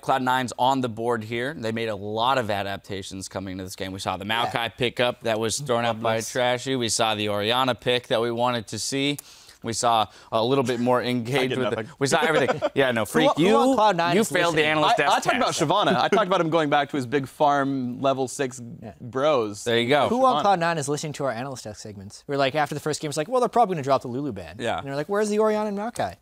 Cloud9's on the board here. They made a lot of adaptations coming into this game. We saw the Maokai pickup that was thrown out by Trashy. We saw the Orianna pick that we wanted to see. We saw a little bit more engaged with it. We saw everything. Yeah, no, Freak, you failed the analyst test. I talked about Shyvana. I talked about him going back to his big farm level 6 bros. There you go. Who on Cloud9 is listening to our analyst test segments? We're like, after the first game, it's like, well, they're probably going to drop the Lulu ban. Yeah. And they're like, where's the Orianna and Maokai?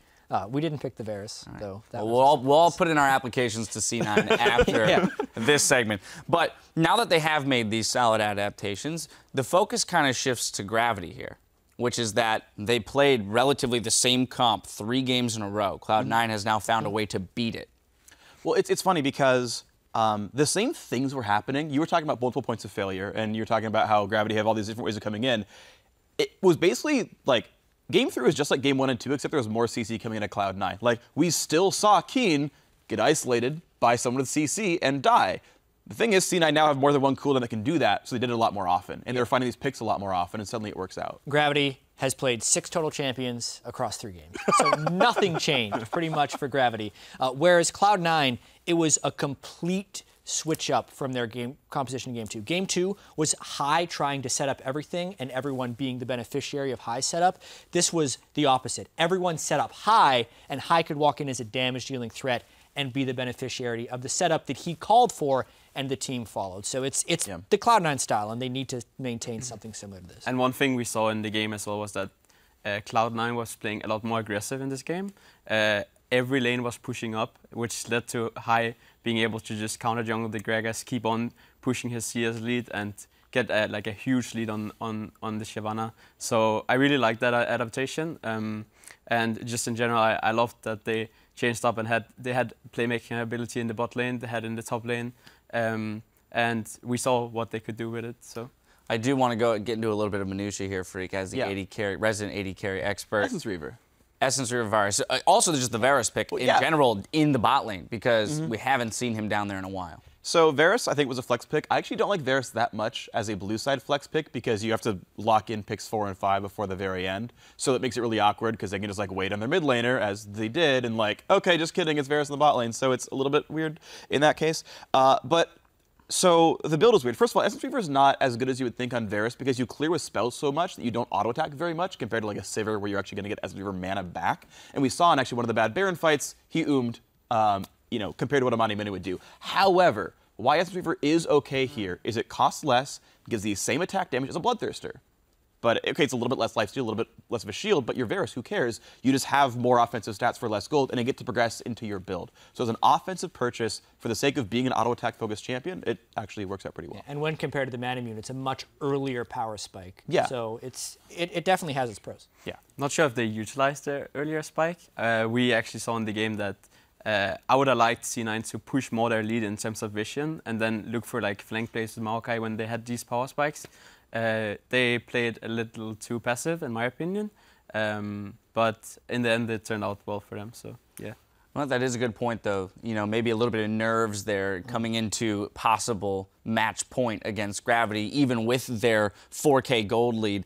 We didn't pick the Varus, though. Well, we'll all put in our applications to C9 after this segment. But now that they have made these solid adaptations, the focus kind of shifts to Gravity here, which is that they played relatively the same comp 3 games in a row. Cloud9 has now found a way to beat it. Well, it's funny because the same things were happening. You were talking about multiple points of failure, and you were talking about how Gravity have all these different ways of coming in. It was basically like Game 3 was just like Game 1 and 2, except there was more CC coming in at Cloud9. Like, we still saw Keen get isolated by someone with CC and die. The thing is, C9 now have more than one cooldown that can do that, so they did it a lot more often. And they were finding these picks a lot more often, and suddenly it works out. Gravity has played 6 total champions across 3 games. So nothing changed, pretty much, for Gravity. Whereas Cloud9, it was a complete switch up from their game composition in Game 2. Game 2 was High trying to set up everything and everyone being the beneficiary of High setup. This was the opposite. Everyone set up High, and High could walk in as a damage-dealing threat and be the beneficiary of the setup that he called for and the team followed. So it's the Cloud9 style, and they need to maintain something similar to this. And one thing we saw in the game as well was that Cloud9 was playing a lot more aggressive in this game. Every lane was pushing up, which led to High being able to just counter jungle the Gragas, keep on pushing his CS lead, and get like a huge lead on the Shyvana. So I really like that adaptation. And just in general, I loved that they changed up and they had playmaking ability in the bot lane, they had in the top lane, and we saw what they could do with it. So I do want to get into a little bit of minutiae here, Freak, as the resident AD carry expert. Essence Reaver. Essence Reaver Varus. Also, just the Varus pick in general in the bot lane, because we haven't seen him down there in a while. So Varus, I think, was a flex pick. I actually don't like Varus that much as a blue side flex pick because you have to lock in picks 4 and 5 before the very end. So that makes it really awkward because they can just like wait on their mid laner as they did and like, okay, just kidding, it's Varus in the bot lane. So it's a little bit weird in that case. So the build is weird. First of all, Essence Reaver is not as good as you would think on Varus because you clear with spells so much that you don't auto-attack very much compared to like a Sivir where you're actually going to get Essence Reaver mana back. And we saw in actually one of the bad Baron fights, he oomed, compared to what Amani Minu would do. However, why Essence Reaver is okay here is it costs less, gives the same attack damage as a Bloodthirster. But, okay, it's a little bit less lifesteal, a little bit less of a shield, but you're Varus, who cares? You just have more offensive stats for less gold, and you get to progress into your build. So as an offensive purchase, for the sake of being an auto-attack-focused champion, it actually works out pretty well. Yeah, and when compared to the Mana Immune, it's a much earlier power spike. Yeah. So it definitely has its pros. Yeah. Not sure if they utilized the earlier spike. We actually saw in the game that I would have liked C9 to push more their lead in terms of vision and then look for like flank plays with Maokai when they had these power spikes. They played a little too passive, in my opinion, but in the end, it turned out well for them. So, yeah. Well, that is a good point, though. You know, maybe a little bit of nerves there coming into possible match point against Gravity, even with their 4K gold lead,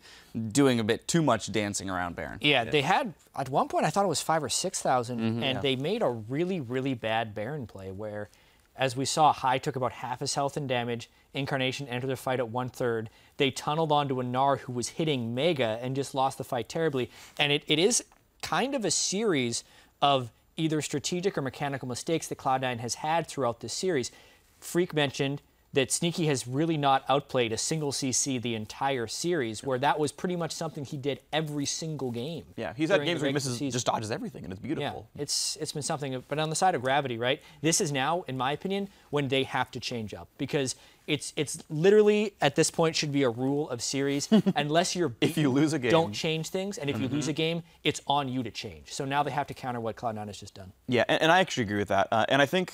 doing a bit too much dancing around Baron. Yeah, they had, at one point, I thought it was 5,000 or 6,000, and they made a really, really bad Baron play where, as we saw, High took about half his health and damage. Incarnation entered the fight at 1/3. They tunneled onto a Gnar who was hitting Mega and just lost the fight terribly. And it is kind of a series of either strategic or mechanical mistakes that Cloud9 has had throughout this series. Freak mentioned that Sneaky has really not outplayed a single CC the entire series, where that was pretty much something he did every single game. Yeah, he's had games where he misses, just dodges everything, and it's beautiful. Yeah, it's been something. But on the side of Gravity, right, this is now, in my opinion, when they have to change up. Because it's literally, at this point, should be a rule of series. Unless you're beaten, if you lose a game, don't change things. And if you lose a game, it's on you to change. So now they have to counter what Cloud9 has just done. Yeah, and I actually agree with that. And I think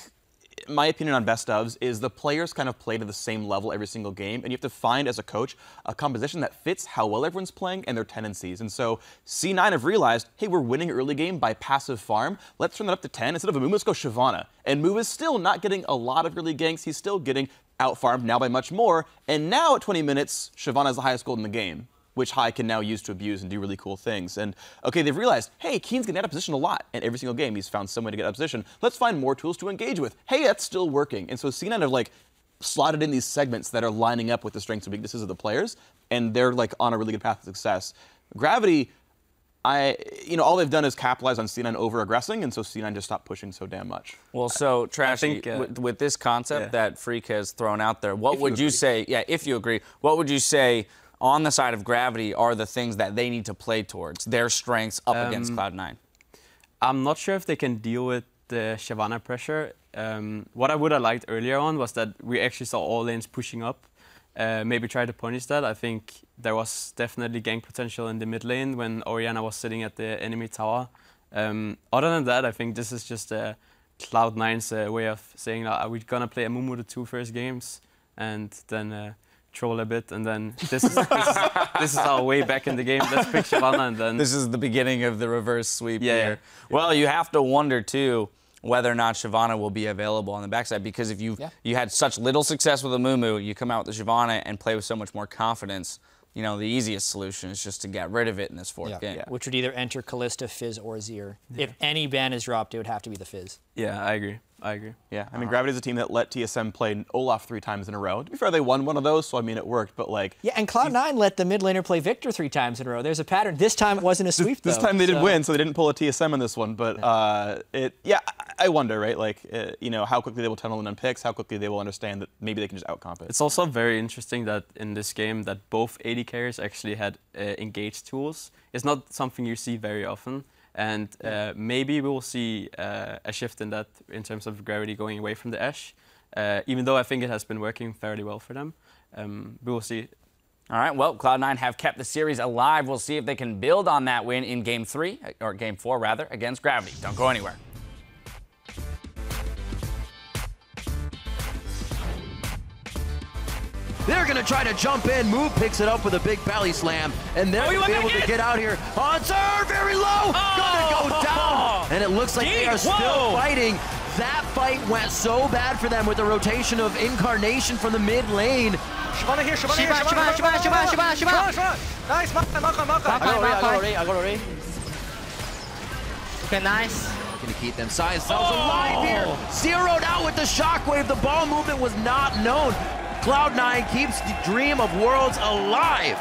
my opinion on best ofs is the players kind of play to the same level every single game, and you have to find, as a coach, a composition that fits how well everyone's playing and their tendencies. And so C9 have realized, hey, we're winning early game by passive farm. Let's turn that up to 10. Instead of Amumu, let's go Shyvana. And Mu is still not getting a lot of early ganks. He's still getting out-farmed now by much more. And now at 20 minutes, Shyvana is the highest gold in the game. which High can now use to abuse and do really cool things. And okay, they've realized, hey, Keen's getting out of position a lot, and every single game he's found some way to get out of position. Let's find more tools to engage with. Hey, that's still working. And so C9 have like slotted in these segments that are lining up with the strengths and weaknesses of the players, and they're like on a really good path to success. Gravity, all they've done is capitalize on C9 over-aggressing, and so C9 just stopped pushing so damn much. Well, so Trash, with this concept that Freak has thrown out there, what would you say, if you agree, what would you say on the side of Gravity are the things that they need to play towards, their strengths up against Cloud9? I'm not sure if they can deal with the Shyvana pressure. What I would have liked earlier on was that we actually saw all lanes pushing up. Maybe try to punish that. I think there was definitely gank potential in the mid lane when Orianna was sitting at the enemy tower. Other than that, I think this is just Cloud9's way of saying, we're going to play Amumu the 2 first games and then troll a bit, and then this is our way back in the game. Let's pick Shyvana, and then... This is the beginning of the reverse sweep here. Well, you have to wonder, too, whether or not Shyvana will be available on the backside, because if you had such little success with Amumu, you come out with the Shyvana and play with so much more confidence. The easiest solution is just to get rid of it in this fourth game. Which would either enter Kalista, Fizz, or Azir. If any ban is dropped, it would have to be the Fizz. Yeah, I agree. Yeah, I mean, Gravity's a team that let TSM play Olaf 3 times in a row. To be fair, they won one of those, so I mean, it worked, but like... Yeah, and Cloud9 let the mid laner play Victor 3 times in a row. There's a pattern. This time it wasn't a sweep, This time they did win, so they didn't pull a TSM in this one, but I wonder, right? Like, how quickly they will tunnel in on picks, how quickly they will understand that maybe they can just outcomp it. It's also very interesting that in this game that both AD carriers actually had engaged tools. It's not something you see very often. And maybe we will see a shift in that in terms of Gravity going away from the Ashe. Even though I think it has been working fairly well for them. We will see. All right, well, Cloud9 have kept the series alive. We'll see if they can build on that win in Game 3, or Game 4 rather, against Gravity. Don't go anywhere. They're going to try to jump in. Move picks it up with a big belly slam, and they're going to be able to get out here. Answer, very low, going to go down. And it looks like they are still fighting. That fight went so bad for them with the rotation of Incarnation from the mid lane. Shyvana here, Shyvana. Nice, I got already. Okay, nice. Going to keep themselves alive here. Zeroed out with the shockwave. The ball movement was not known. Cloud9 keeps the dream of worlds alive.